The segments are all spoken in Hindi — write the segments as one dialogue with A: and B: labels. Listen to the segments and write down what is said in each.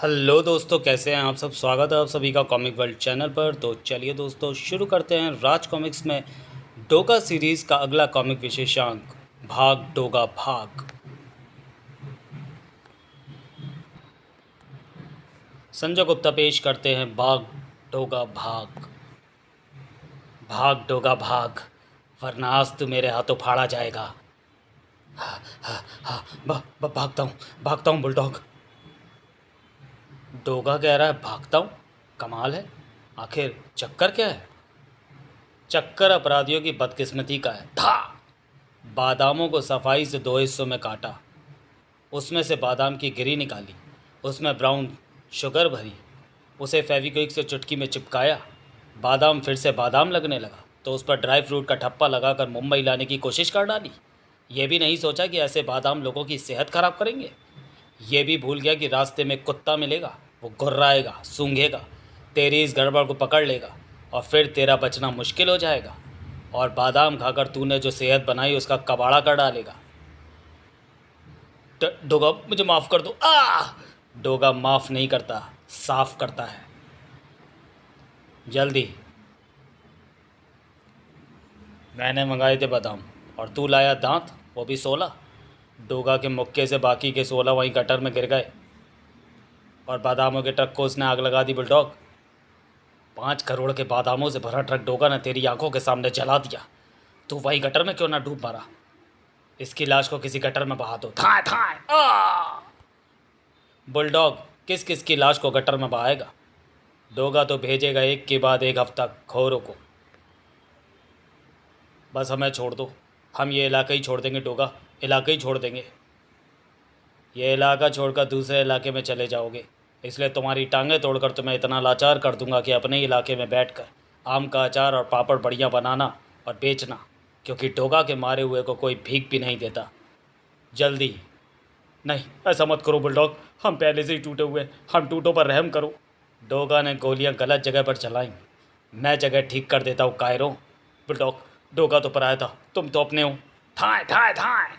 A: हेलो दोस्तों, कैसे हैं आप सब। स्वागत है आप सभी का कॉमिक वर्ल्ड चैनल पर। तो चलिए दोस्तों, शुरू करते हैं राज कॉमिक्स में डोगा सीरीज़ का अगला कॉमिक विशेषांक, भाग डोगा भाग। संजय गुप्ता पेश करते हैं भाग डोगा भाग। भाग डोगा भाग, वरना आज तू मेरे हाथों फाड़ा जाएगा। भागता हूँ बुलडॉग। डोगा कह रहा है भागता हूँ। कमाल है, आखिर चक्कर क्या है। चक्कर अपराधियों की बदकिस्मती का है। था बादामों को सफाई से दो हिस्सों में काटा, उसमें से बादाम की गिरी निकाली, उसमें ब्राउन शुगर भरी, उसे फेविक्विक से चुटकी में चिपकाया। बादाम फिर से बादाम लगने लगा तो उस पर ड्राई फ्रूट का ठप्पा लगाकर मुंबई लाने की कोशिश कर डाली। ये भी नहीं सोचा कि ऐसे बादाम लोगों की सेहत खराब करेंगे। ये भी भूल गया कि रास्ते में कुत्ता मिलेगा, वो गुर्राएगा, सूंघेगा, तेरी इस गड़बड़ को पकड़ लेगा और फिर तेरा बचना मुश्किल हो जाएगा। और बादाम खाकर तूने जो सेहत बनाई उसका कबाड़ा कर डालेगा। डोगा मुझे माफ़ कर दो। डोगा माफ़ नहीं करता, साफ करता है। जल्दी। मैंने मंगाए थे बादाम और तू लाया दांत, वो भी 16। डोगा के मुक्के से बाकी के 16 वहीं गटर में गिर गए और बादामों के ट्रक को उसने आग लगा दी। बुलडॉग, 5 करोड़ के बादामों से भरा ट्रक डोगा ने तेरी आंखों के सामने जला दिया। तू वहीं गटर में क्यों ना डूब मरा। इसकी लाश को किसी गटर में बहा दो। थाए थाए। बुलडॉग, किस किस की लाश को गटर में बहाएगा। डोगा तो भेजेगा एक के बाद एक हफ्ता खोरों को। बस हमें छोड़ दो, हम ये इलाका ही छोड़ देंगे। डोगा, इलाका ही छोड़ देंगे। ये इलाका छोड़कर दूसरे इलाके में चले जाओगे, इसलिए तुम्हारी टांगें तोड़कर तुम्हें इतना लाचार कर दूंगा कि अपने इलाके में बैठकर आम का अचार और पापड़ बढ़िया बनाना और बेचना, क्योंकि डोगा के मारे हुए को कोई भीख भी नहीं देता। जल्दी। नहीं, ऐसा मत करो बुलडॉग, हम पहले से ही टूटे हुए हैं, हम टूटों पर रहम करो। डोगा ने गोलियां गलत जगह पर चलाई। मैं जगह ठीक कर देता हूँ कायरो। बुलडॉग, डोगा तो पराया था, तुम तो अपने हो। थाए थाए थाए।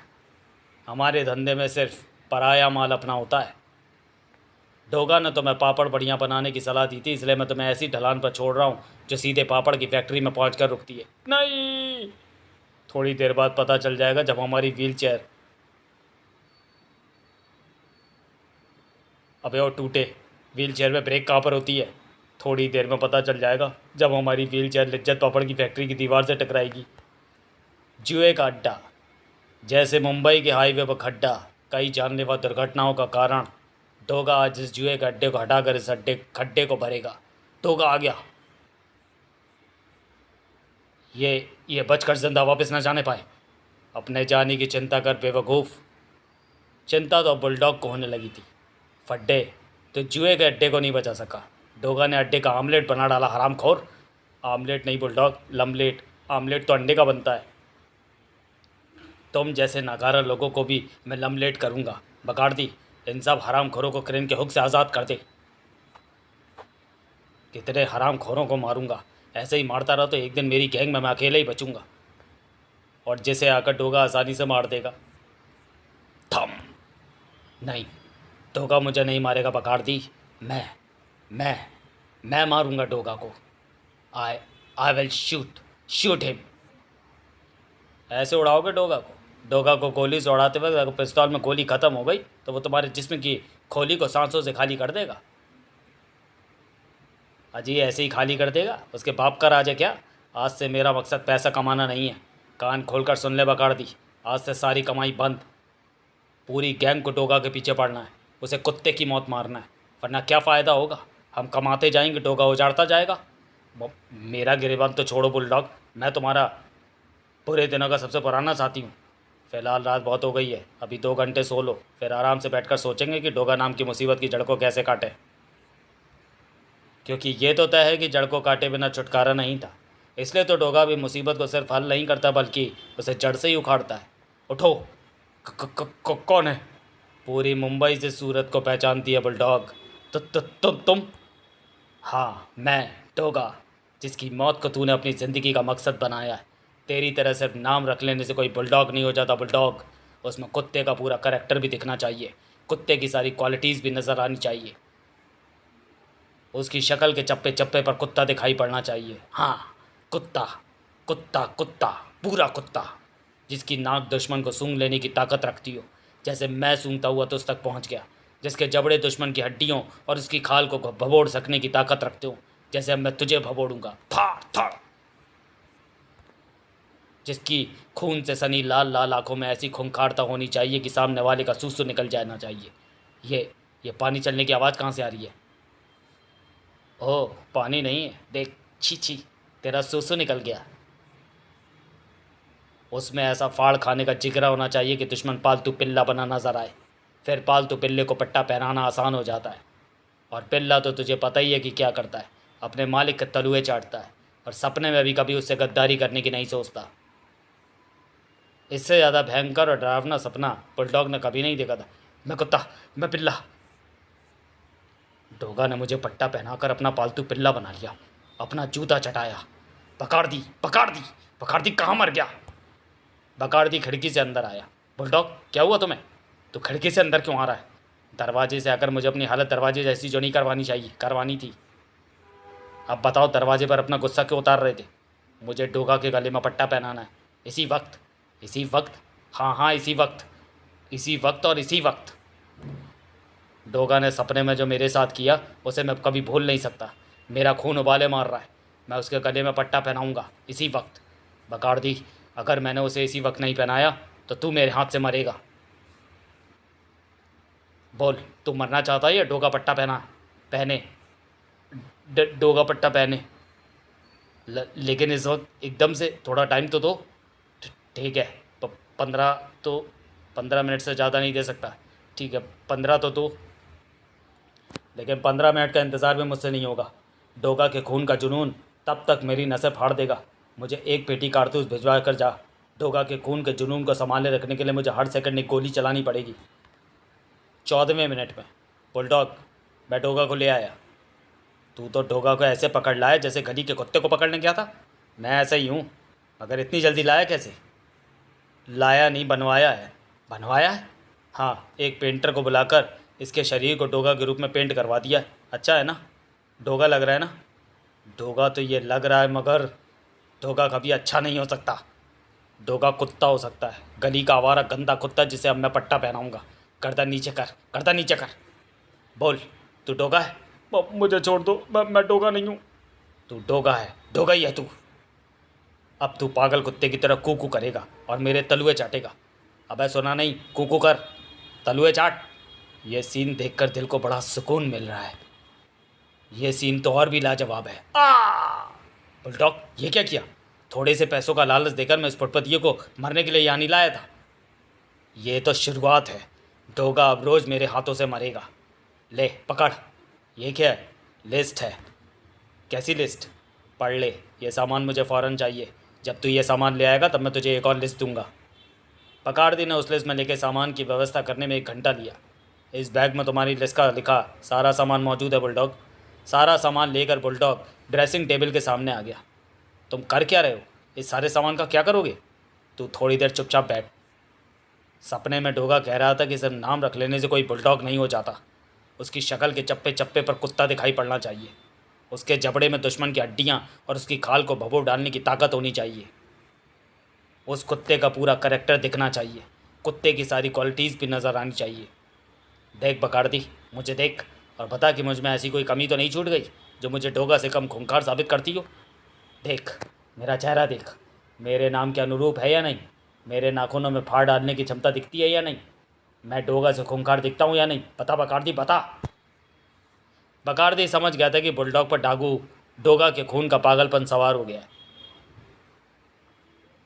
A: हमारे धंधे में सिर्फ पराया माल अपना होता है। डोगा ने तुम्हें पापड़ बढ़िया बनाने की सलाह दी थी, इसलिए मैं तुम्हें ऐसी ढलान पर छोड़ रहा हूँ जो सीधे पापड़ की फैक्ट्री में पहुँच कर रुकती है। नहीं, थोड़ी देर बाद पता चल जाएगा जब हमारी व्हील चेयर। अबे और टूटे, व्हील चेयर में ब्रेक कहाँ पर होती है। थोड़ी देर में पता चल जाएगा जब हमारी व्हील चेयर लिज्जत पापड़ की फैक्ट्री की दीवार से टकराएगी। जुए का अड्डा, जैसे मुंबई के हाईवे पर खड्डा कई जानलेवा दुर्घटनाओं का कारण। डोगा आज इस जुए के अड्डे को हटाकर इस खड्डे को भरेगा। डोगा आ गया। ये बचकर जिंदा वापस न जाने पाए। अपने जाने की चिंता कर बेवकूफ़। चिंता तो बुलडॉग को होने लगी थी। फड्डे, तो जुए के अड्डे को नहीं बचा सका। डोगा ने अड्डे का आमलेट बना डाला, हरामखोर। आमलेट नहीं बुलडॉग, लमलेट। आमलेट तो अंडे का बनता है। तुम जैसे नाकारा लोगों को भी मैं लमलेट करूँगा। बगाड़ दी। इन सब हरामखोरों को क्रेन के हुक से आज़ाद कर दे। कितने हरामखोरों को मारूंगा। ऐसे ही मारता रहा तो एक दिन मेरी गैंग में मैं अकेले ही बचूंगा और जिसे आकर डोगा आसानी से मार देगा। थम। नहीं, डोगा मुझे नहीं मारेगा। बगाड़ दी। मैं मैं मैं मारूंगा डोगा को। आई आई विल शूट हिम। ऐसे उड़ाओगे डोगा को। डोगा को गोली से उड़ाते वक्त अगर पिस्तौल में गोली ख़त्म हो गई तो वो तुम्हारे जिस्म की खोली को सांसों से खाली कर देगा। अजी ऐसे ही खाली कर देगा। उसके बाप का राज है क्या। आज से मेरा मकसद पैसा कमाना नहीं है। कान खोलकर सुन ले बगाड़ दी, आज से सारी कमाई बंद। पूरी गैंग को डोगा के पीछे पड़ना है, उसे कुत्ते की मौत मारना है, वरना क्या फ़ायदा होगा। हम कमाते जाएंगे, डोगा उजाड़ता जाएगा। मेरा गिरेबान तो छोड़ो बुलडॉग, मैं तुम्हारा बुरे दिनों का सबसे पुराना साथी हूँ। फ़िलहाल रात बहुत हो गई है, अभी 2 घंटे सो लो, फिर आराम से बैठकर सोचेंगे कि डोगा नाम की मुसीबत की जड़ को कैसे काटें। क्योंकि ये तो तय है कि जड़ को काटे बिना छुटकारा नहीं था। इसलिए तो डोगा भी मुसीबत को सिर्फ हल नहीं करता बल्कि उसे जड़ से ही उखाड़ता है। उठो। कौन है। पूरी मुंबई से सूरत को पहचानती है बुलडॉग। तुम। हाँ, मैं डोगा, जिसकी मौत को तूने अपनी ज़िंदगी का मकसद बनाया है। तेरी तरह सिर्फ नाम रख लेने से कोई बुलडॉग नहीं हो जाता। बुलडॉग, उसमें कुत्ते का पूरा करैक्टर भी दिखना चाहिए, कुत्ते की सारी क्वालिटीज़ भी नज़र आनी चाहिए। उसकी शक्ल के चप्पे चप्पे पर कुत्ता दिखाई पड़ना चाहिए। हाँ, कुत्ता, कुत्ता, कुत्ता, पूरा कुत्ता, जिसकी नाक दुश्मन को सूंघ लेने की ताकत रखती हो, जैसे मैं सूंघता हुआ तुझ तक पहुंच गया। जिसके जबड़े दुश्मन की हड्डियों और उसकी खाल को भबोड़ सकने की ताकत रखते हो, जैसे अब मैं तुझे भबोड़ूंगा, फाड़ थड़। जिसकी खून से सनी लाल लाल आंखों में ऐसी खूंखारता होनी चाहिए कि सामने वाले का सूसू निकल जाना चाहिए। ये पानी चलने की आवाज़ कहाँ से आ रही है? ओह, पानी नहीं है, देख, छी छी, तेरा सूसू निकल गया। उसमें ऐसा फाड़ खाने का जिगरा होना चाहिए कि दुश्मन पालतू पिल्ला बना नजर आए। फिर पालतू पिल्ले को पट्टा पहनाना आसान हो जाता है। और पिल्ला तो तुझे पता ही है कि क्या करता है, अपने मालिक के तलुए चाटता है, और सपने में भी कभी उससे गद्दारी करने की नहीं सोचता। इससे ज़्यादा भयंकर और डरावना सपना बुलडॉग ने कभी नहीं देखा था। मैं कुत्ता, मैं पिल्ला। डोगा ने मुझे पट्टा पहनाकर अपना पालतू पिल्ला बना लिया, अपना जूता चटाया। पकड़ दी, पकड़ दी, पकड़ दी, कहाँ मर गया? बकार्दी खिड़की से अंदर आया। बुलडॉग, क्या हुआ तुम्हें? तू खिड़की से अंदर क्यों आ रहा है? दरवाजे से आकर मुझे अपनी हालत दरवाजे जैसी जो नहीं करवानी चाहिए, करवानी थी। अब बताओ, दरवाजे पर अपना गुस्सा क्यों उतार रहे थे? मुझे डोगा के गले में पट्टा पहनाना है, इसी वक्त, इसी वक्त, हाँ हाँ, इसी वक्त, इसी वक्त और इसी वक्त। डोगा ने सपने में जो मेरे साथ किया उसे मैं कभी भूल नहीं सकता। मेरा खून उबाले मार रहा है। मैं उसके गले में पट्टा पहनाऊंगा इसी वक्त। बकार्दी, अगर मैंने उसे इसी वक्त नहीं पहनाया तो तू मेरे हाथ से मरेगा। बोल, तू मरना चाहता है या डोगा पट्टा पहने? डोगा पट्टा पहने। लेकिन इस वक्त एकदम से थोड़ा टाइम तो दो। ठीक है, 15 तो 15 मिनट से ज़्यादा नहीं दे सकता। ठीक है, 15 तो दो, लेकिन 15 मिनट का इंतज़ार भी मुझसे नहीं होगा। डोगा के खून का जुनून तब तक मेरी नसें फाड़ देगा। मुझे एक पेटी कारतूस भिजवा कर जा। डोगा के खून के जुनून को संभाले रखने के लिए मुझे हर सेकंड एक गोली चलानी पड़ेगी। 14वें मिनट में, बुलडॉग, मैं डोगा को ले आया। तू तो डोगा को ऐसे पकड़ लाया जैसे गली के कुत्ते को पकड़ने गया था। मैं ऐसा ही हूँ, मगर इतनी जल्दी लाया कैसे? लाया नहीं, बनवाया है। बनवाया है? हाँ, एक पेंटर को बुलाकर इसके शरीर को डोगा के रूप में पेंट करवा दिया है। अच्छा है ना? डोगा लग रहा है ना? डोगा तो ये लग रहा है, मगर डोगा कभी अच्छा नहीं हो सकता। डोगा कुत्ता हो सकता है, गली का आवारा गंदा कुत्ता जिसे अब मैं पट्टा पहनाऊंगा। गर्दन नीचे कर, गर्दन नीचे कर। बोल, तू डोगा है? मुझे छोड़ दो, मैं डोगा नहीं हूँ। तू डोगा है, डोगा ही है तू। अब तू पागल कुत्ते की तरह कूकू करेगा और मेरे तलुए चाटेगा। अबे सुना नहीं, कूकू कर, तलुए चाट। ये सीन देखकर दिल को बड़ा सुकून मिल रहा है। ये सीन तो और भी लाजवाब है। बुलडॉग, ये क्या किया? थोड़े से पैसों का लालच देकर मैं उस फुटपतिये को मरने के लिए यहाँ नहीं लाया था। ये तो शुरुआत है। डोगा अब रोज़ मेरे हाथों से मरेगा। ले पकड़। ये क्या है? लिस्ट है। कैसी लिस्ट? पढ़ ले। ये सामान मुझे फ़ौरन चाहिए। जब तू ये सामान ले आएगा तब मैं तुझे एक और लिस्ट दूंगा। पकाड़दी ने उस लिस्ट में लेके सामान की व्यवस्था करने में 1 घंटा लिया। इस बैग में तुम्हारी लिस्ट का लिखा सारा सामान मौजूद है बुलडॉग। सारा सामान लेकर बुलडॉग ड्रेसिंग टेबल के सामने आ गया। तुम कर क्या रहे हो? इस सारे सामान का क्या करोगे? तू थोड़ी देर चुपचाप बैठ। सपने में डोगा कह रहा था कि सिर्फ नाम रख लेने से कोई बुलडॉग नहीं हो जाता। उसकी शक्ल के चप्पे चप्पे पर कुत्ता दिखाई पड़ना चाहिए। उसके जबड़े में दुश्मन की हड्डियाँ और उसकी खाल को भभो डालने की ताकत होनी चाहिए। उस कुत्ते का पूरा करैक्टर दिखना चाहिए। कुत्ते की सारी क्वालिटीज़ भी नज़र आनी चाहिए। देख बकार्दी, मुझे देख और बता कि मुझ में ऐसी कोई कमी तो नहीं छूट गई जो मुझे डोगा से कम खूंखार साबित करती हो। देख, मेरा चेहरा देख, मेरे नाम के अनुरूप है या नहीं? मेरे नाखूनों में फाड़ डालने की क्षमता दिखती है या नहीं? मैं डोगा से खूंखार दिखता हूँ या नहीं? बता बकार्दी, बता। बकार्दी समझ गया था कि बुलडॉग पर डोगा के खून का पागलपन सवार हो गया है।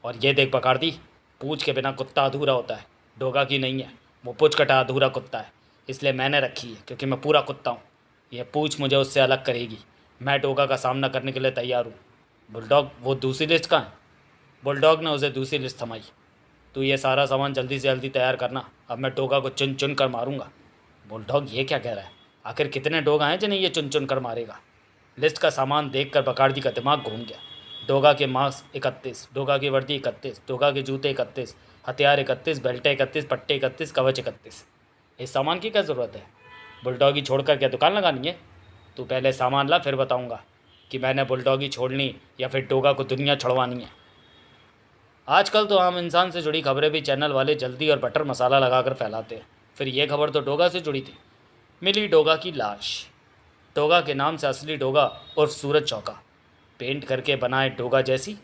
A: और ये देख बकार्दी, पूँछ के बिना कुत्ता अधूरा होता है। डोगा की नहीं है, वो पूँछ कटा अधूरा कुत्ता है। इसलिए मैंने रखी है, क्योंकि मैं पूरा कुत्ता हूँ। यह पूँछ मुझे उससे अलग करेगी। मैं डोगा का सामना करने के लिए तैयार हूँ। बुलडॉग, वो दूसरी लिस्ट कहाँ है? बुलडॉग ने उसे दूसरी लिस्ट थमाई। तू ये सारा सामान जल्दी से जल्दी तैयार करना, अब मैं डोगा को चुन चुन कर मारूंगा। बुलडॉग, ये क्या कह रहा है? आखिर कितने डोगा हैं जिन्हें ये चुन चुन कर मारेगा? लिस्ट का सामान देखकर बकार्दी का दिमाग घूम गया। डोगा के मांस 31, डोगा की वर्दी 31, डोगा के जूते 31, हथियार 31, बेल्टे 31, पट्टे 31, कवच 31। इस सामान की क्या ज़रूरत है? बुलडॉगी छोड़कर क्या दुकान लगानी है? तू पहले सामान ला, फिर बताऊंगा कि मैंने बुलडॉगी छोड़नी या फिर डोगा को दुनिया छुड़वानी है। आजकल तो आम इंसान से जुड़ी खबरें भी चैनल वाले जल्दी और बटर मसाला लगाकर फैलाते हैं। फिर ये खबर तो डोगा से जुड़ी थी। मिली डोगा की लाश। डोगा के नाम से असली डोगा उर्फ सूरज चौका, पेंट करके बनाए डोगा जैसी,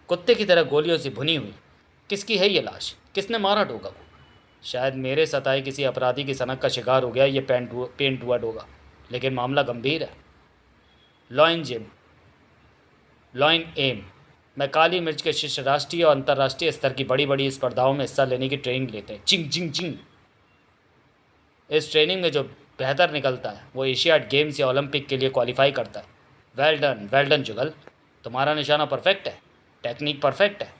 A: कुत्ते की तरह गोलियों से भुनी हुई। किसकी है ये लाश? किसने मारा डोगा को? शायद मेरे सताए किसी अपराधी की सनक का शिकार हो गया ये पेंट हुआ डोगा। लेकिन मामला गंभीर है। लॉइन जिम, लॉइन एम। मैं काली मिर्च के शिष्य राष्ट्रीय और अंतर्राष्ट्रीय स्तर की बड़ी बड़ी स्पर्धाओं में हिस्सा लेने की ट्रेनिंग लेते हैं। चिंग चिंग चिंग। इस ट्रेनिंग में जो बेहतर निकलता है वो एशियाड गेम्स या ओलंपिक के लिए क्वालिफाई करता है। वेल डन जुगल, तुम्हारा निशाना परफेक्ट है, टेक्निक परफेक्ट है,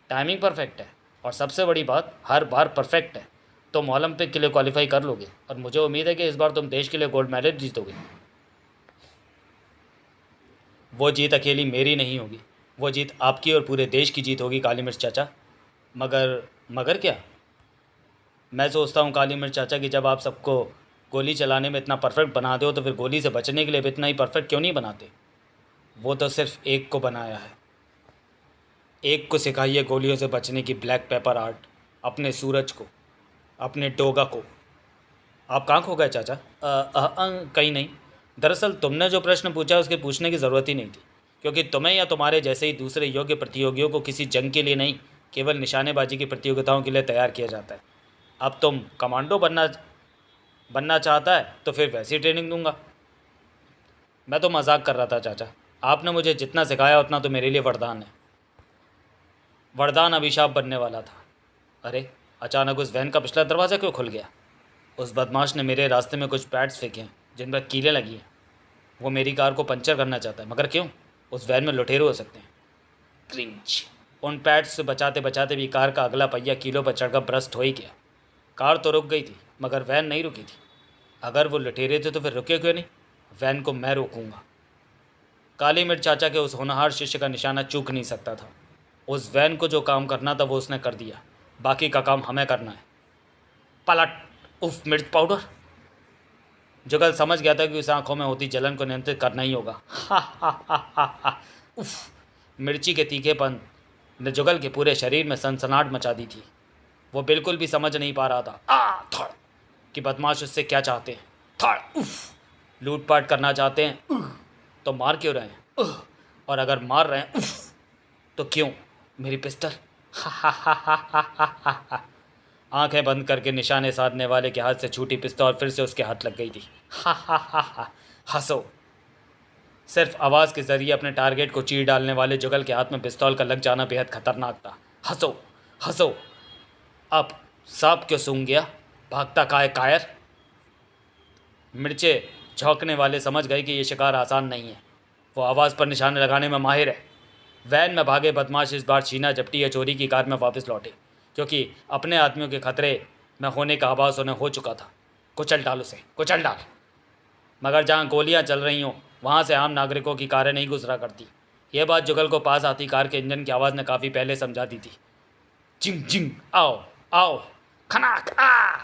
A: टाइमिंग परफेक्ट है, और सबसे बड़ी बात, हर बार परफेक्ट है। तुम ओलंपिक के लिए क्वालिफाई कर लोगे और मुझे उम्मीद है कि इस बार तुम देश के लिए गोल्ड मेडल जीतोगे। वो जीत अकेली मेरी नहीं होगी, वो जीत आपकी और पूरे देश की जीत होगी काली मिर्च चाचा। मगर क्या? मैं सोचता हूँ काली मिर्च चाचा कि जब आप सबको गोली चलाने में इतना परफेक्ट बनाते हो तो फिर गोली से बचने के लिए भी इतना ही परफेक्ट क्यों नहीं बनाते? वो तो सिर्फ एक को बनाया है। एक को सिखाइए गोलियों से बचने की ब्लैक पेपर आर्ट, अपने सूरज को, अपने डोगा को। आप कहाँ खो गए चाचा? कहीं नहीं। दरअसल तुमने जो प्रश्न पूछा उसके पूछने की ज़रूरत ही नहीं थी, क्योंकि तुम्हें या तुम्हारे जैसे ही दूसरे योग्य प्रतियोगियों को किसी जंग के लिए नहीं, केवल निशानेबाजी की प्रतियोगिताओं के लिए तैयार किया जाता है। अब तुम कमांडो बनना चाहता है तो फिर वैसी ट्रेनिंग दूंगा। मैं तो मजाक कर रहा था चाचा। आपने मुझे जितना सिखाया उतना तो मेरे लिए वरदान है। वरदान अभिशाप बनने वाला था। अरे, अचानक उस वैन का पिछला दरवाज़ा क्यों खुल गया? उस बदमाश ने मेरे रास्ते में कुछ पैड्स फेंके हैं जिन पर कीलें लगी हैं। वो मेरी कार को पंचर करना चाहता है, मगर क्यों? उस वैन में लुटेरे हो सकते हैं। क्रिंच। उन पैड्स से बचाते बचाते भी कार का अगला पहिया कीलों पर चढ़कर ब्रस्ट हो ही गया। कार तो रुक गई थी, मगर वैन नहीं रुकी थी। अगर वो लुटेरे थे तो फिर रुके क्यों नहीं? वैन को मैं रोकूंगा। काली मिर्च चाचा के उस होनहार शिष्य का निशाना चूक नहीं सकता था। उस वैन को जो काम करना था वो उसने कर दिया, बाकी का काम हमें करना है। पलट। उफ, मिर्च पाउडर। जुगल समझ गया था कि उस आंखों में होती जलन को नियंत्रित करना ही होगा। हा हा हा हा हा। उफ। मिर्ची के तीखेपन ने जुगल के पूरे शरीर में सनसनाहट मचा दी थी। वो बिल्कुल भी समझ नहीं पा रहा था थड़ कि बदमाश उससे क्या चाहते हैं। थड़। उफ। लूटपाट करना चाहते हैं तो मार क्यों रहे हैं? और अगर मार रहे हैं तो क्यों? मेरी पिस्टल। हा हा हा हा हा हा हा। आंखें बंद करके निशाने साधने वाले के हाथ से छूटी पिस्तौल फिर से उसके हाथ लग गई थी। हा हा हा हा। हंसो। सिर्फ आवाज़ के जरिए अपने टारगेट को चीर डालने वाले जुगल के हाथ में पिस्तौल का लग जाना बेहद खतरनाक था। हंसो हंसो। अब सांप क्यों सूंघ गया? भागता कायर। मिर्चे झोंकने वाले समझ गए कि ये शिकार आसान नहीं है। वो आवाज़ पर निशाने लगाने में माहिर है। वैन में भागे बदमाश इस बार छीना झपटी या चोरी की कार में वापस लौटे, क्योंकि अपने आदमियों के खतरे में होने का आभास उन्हें हो चुका था। कुचल डाल उसे, कुचल डाल। मगर जहाँ गोलियाँ चल रही हों वहाँ से आम नागरिकों की कारें नहीं गुजरा करती। यह बात जुगल को पास आती कार के इंजन की आवाज़ ने काफ़ी पहले समझा दी थी। जिंग जिंग, आओ आओ, खनाक आ।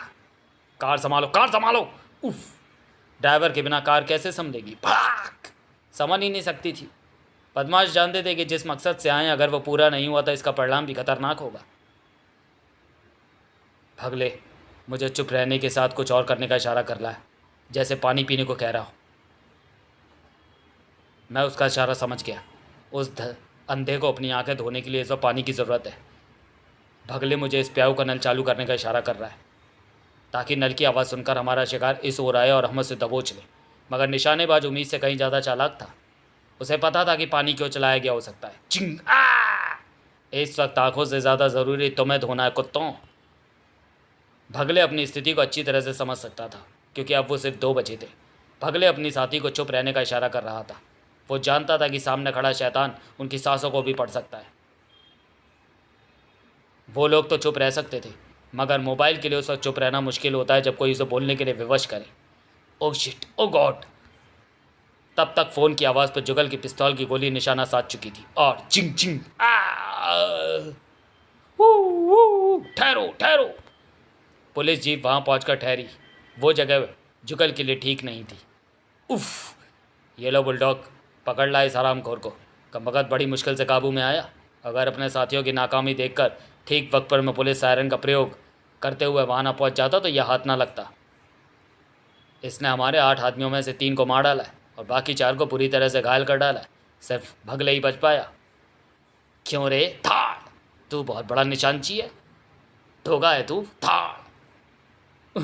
A: कार संभालो, कार संभालो। उफ। ड्राइवर के बिना कार कैसे संभलेगी? भाग। संभल ही नहीं सकती थी। बदमाश जानते थे कि जिस मकसद से आए अगर वो पूरा नहीं हुआ तो इसका परिणाम भी खतरनाक होगा। भगले मुझे चुप रहने के साथ कुछ और करने का इशारा कर रहा है, जैसे पानी पीने को कह रहा हो। मैं उसका इशारा समझ गया। उस अंधे को अपनी आंखें धोने के लिए इस वक्त पानी की ज़रूरत है। भगले मुझे इस प्याऊ का नल चालू करने का इशारा कर रहा है, ताकि नल की आवाज़ सुनकर हमारा शिकार इस ओर आए और हम उसे दबोच लें। मगर निशानेबाज उम्मीद से कहीं ज़्यादा चालाक था। उसे पता था कि पानी क्यों चलाया गया हो सकता है। चिंग आ। इस वक्त आंखों से ज़्यादा ज़रूरी तुम्हें धोना है कुत्तों। भगले अपनी स्थिति को अच्छी तरह से समझ सकता था, क्योंकि अब वो सिर्फ 2 बचे थे। भगले अपनी साथी को चुप रहने का इशारा कर रहा था। वो जानता था कि सामने खड़ा शैतान उनकी सांसों को भी पढ़ सकता है। वो लोग तो चुप रह सकते थे, मगर मोबाइल के लिए उस वक्त चुप रहना मुश्किल होता है जब कोई उसे बोलने के लिए विवश करे। ओ शिट, ओ गॉड। तब तक फ़ोन की आवाज़ पर जुगल की पिस्तौल की गोली निशाना साध चुकी थी और चिंग चिंग ठहरो ठहरो। पुलिस जीप वहाँ पहुँचकर ठहरी। वो जगह जुगल के लिए ठीक नहीं थी। उफ, ये लो बुलडॉग, पकड़ ला इस हरामखोर को। कमबख्त बड़ी मुश्किल से काबू में आया। अगर अपने साथियों की नाकामी देखकर ठीक वक्त पर मैं पुलिस सायरन का प्रयोग करते हुए वहाँ ना पहुँच जाता तो यह हाथ ना लगता। इसने हमारे 8 आदमियों में से 3 को मार डाला है और बाकी 4 को पूरी तरह से घायल कर डाला है। सिर्फ भगले ही बच पाया। क्यों रे थाड़, तू बहुत बड़ा निशानची है। ढोगा है तू, थाड़।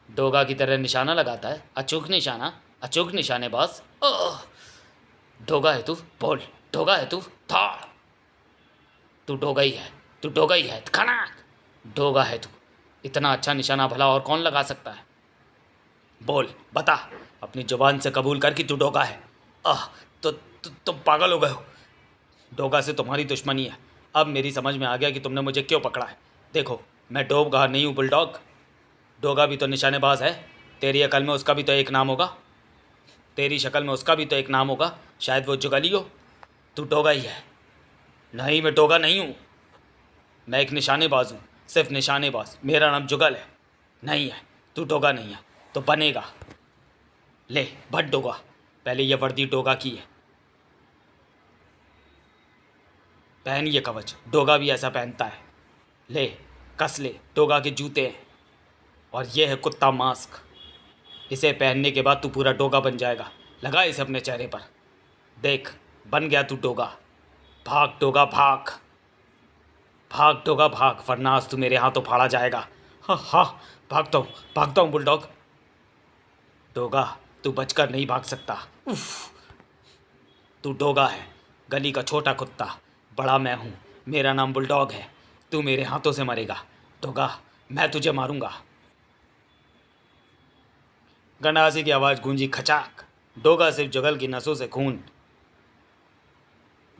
A: डोगा की तरह निशाना लगाता है, अचूक निशाना, अचूक निशानेबाज। ढोगा है तू, बोल, ढोगा है तू, थाड़। तू ढोगा ही है, तू ढोगा ही है, खाना। ढोगा है तू, इतना अच्छा निशाना भला और कौन लगा सकता है? बोल, बता, अपनी जुबान से कबूल कर कि तू ढोगा है। आह, तो तुम पागल हो गए हो। ढोगा से तुम्हारी दुश्मनी है। अब मेरी समझ में आ गया कि तुमने मुझे क्यों पकड़ा है। देखो, मैं डोगा नहीं हूँ बुलडॉग। डोगा भी तो निशानेबाज है। तेरी अकल में उसका भी तो एक नाम होगा, तेरी शक्ल में उसका भी तो एक नाम होगा। शायद वो जुगली हो। तू डोगा ही है। नहीं, मैं डोगा नहीं हूँ। मैं एक निशानेबाज हूँ, सिर्फ निशानेबाज। मेरा नाम जुगल है। नहीं है, तू डोगा नहीं है तो बनेगा। ले भट डोगा, पहले ये वर्दी डोगा की है। पहन ये कवच, डोगा भी ऐसा पहनता है। ले कस ले, डोगा के जूते हैं। और ये है कुत्ता मास्क। इसे पहनने के बाद तू पूरा डोगा बन जाएगा। लगा इसे अपने चेहरे पर। देख, बन गया तू डोगा। भाग डोगा भाग, भाग डोगा भाग, वरना आज तू मेरे हाथों फाड़ा जाएगा। हाँ हाँ, भागता हूँ बुलडॉग। डोगा, तू बचकर नहीं भाग सकता। उफ, तू डोगा है, गली का छोटा कुत्ता। बड़ा मैं हूँ, मेरा नाम बुलडॉग है। तू मेरे हाथों से मरेगा डोगा, मैं तुझे मारूंगा। गंडासी की आवाज़ गूंजी खचाक। डोगा सिर्फ जुगल की नसों से खून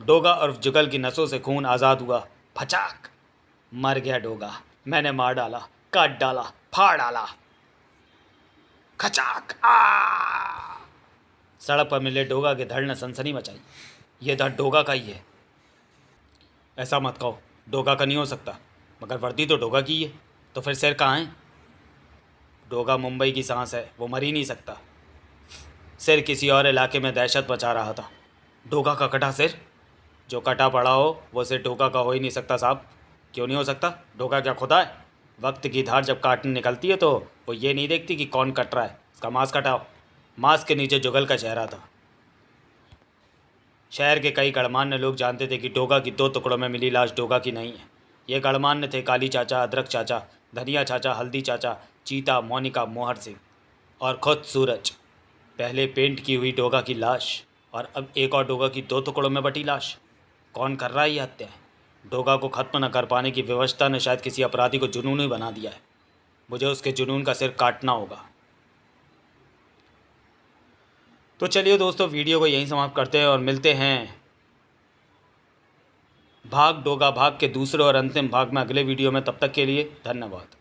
A: डोगा और जुगल की नसों से खून आज़ाद हुआ। फचाक, मर गया डोगा। मैंने मार डाला, काट डाला, फाड़ डाला। खचाक आ। सड़क पर मिले डोगा के धड़ ने सनसनी मचाई। ये धड़ डोगा का ही है। ऐसा मत कहो, डोगा का नहीं हो सकता। मगर वर्दी तो डोगा की है, तो फिर सिर कहाँ है? डोगा मुंबई की सांस है, वो मर ही नहीं सकता। सिर किसी और इलाके में दहशत मचा रहा था। डोगा का कटा सिर? जो कटा पड़ा हो वो सिर डोगा का हो ही नहीं सकता साहब। क्यों नहीं हो सकता? डोगा क्या खुदा है? वक्त की धार जब काटने निकलती है तो वो ये नहीं देखती कि कौन कट रहा है। उसका मांस कटाओ। मांस के नीचे जुगल का चेहरा था। शहर के कई गणमान्य लोग जानते थे कि डोगा की 2 टुकड़ों में मिली लाश डोगा की नहीं है। ये गणमान्य थे काली चाचा, अदरक चाचा, धनिया चाचा, हल्दी चाचा, चीता, मोनिका, मोहर सिंह और खुद सूरज। पहले पेंट की हुई डोगा की लाश और अब एक और डोगा की 2 टुकड़ों में बटी लाश। कौन कर रहा है ये हत्या? डोगा को ख़त्म न कर पाने की विवशता ने शायद किसी अपराधी को जुनूनी बना दिया है। मुझे उसके जुनून का सिर काटना होगा। तो चलिए दोस्तों, वीडियो को यहीं समाप्त करते हैं और मिलते हैं भाग डोगा भाग के दूसरे और अंतिम भाग में अगले वीडियो में। तब तक के लिए धन्यवाद।